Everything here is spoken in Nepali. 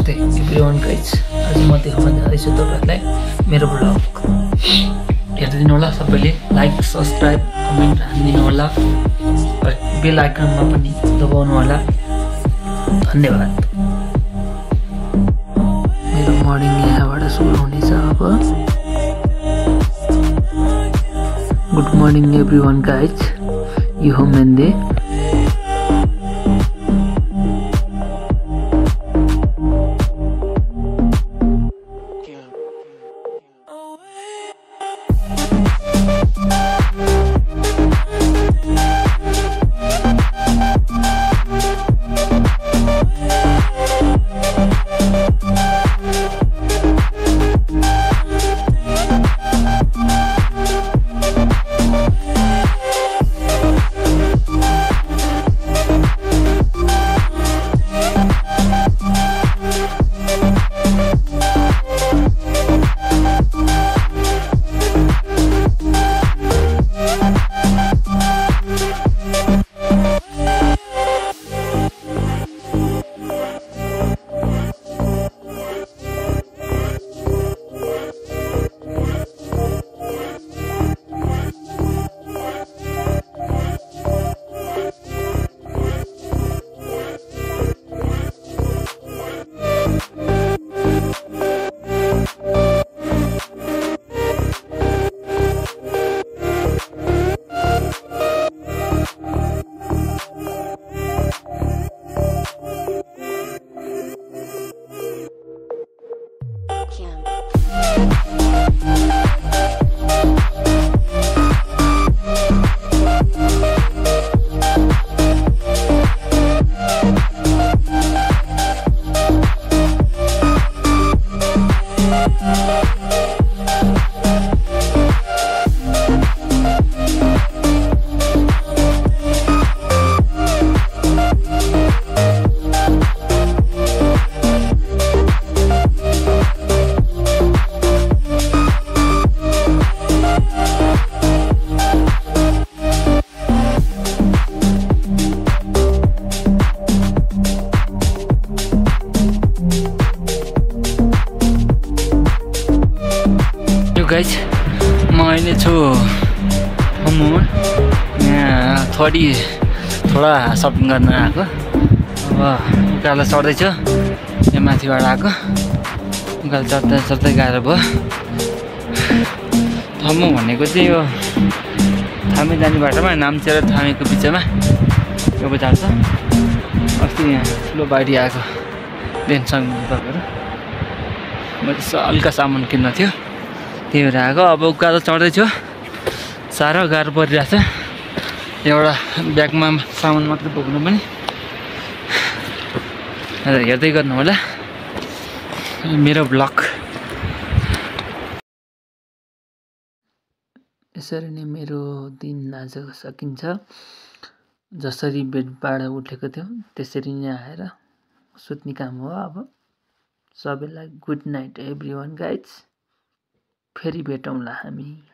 नमस्ते एभ्रिवान गाइज। आज म देखाउन जाँदैछु तपाईहरुलाई मेरो ब्लग। हेर्दिनु होला सबैले, लाइक सब्स्क्राइब कमेन्ट हान्दिनु होला र बेल आइकनमा पनि दबाउनु होला। धन्यवाद। मेरो मर्निङ यहाँबाट सुरु हुनेछ अब। गुड मर्निङ एभ्रिवान गाइज, यो हो मेन्दे। गाइज, म अहिले छु मोमोमा। यहाँ थोडा सपिङ गर्न आएको। अब उकालो चढ्दैछु, यहाँ माथिबाट आएको। उकालो चढ्दै गाह्रो भयो। थम्मु भनेको चाहिँ यो थामी जाने बाटोमा, नाम्चे र थामीको बिचमा यो बजार छ। अस्ति यहाँ ठुलो बाढी आएको पेन्सन तपाईँहरू, मैले हल्का सामान किन्न थियो, त्यही भएर आएको। अब उकालो चढ्दैछु, साह्रो गाह्रो परिरहेछ। एउटा ब्यागमा सामान मात्रै बोक्नु पनि। हेर्दै गर्नु होला मेरो ब्लग। यसरी नै मेरो दिन आज सकिन्छ। जसरी बेडबाट उठेको थियो त्यसरी नै आएर सुत्ने काम हो। अब सबैलाई गुड नाइट एभ्रिवान गाइज। फेरि भेटौँला हामी।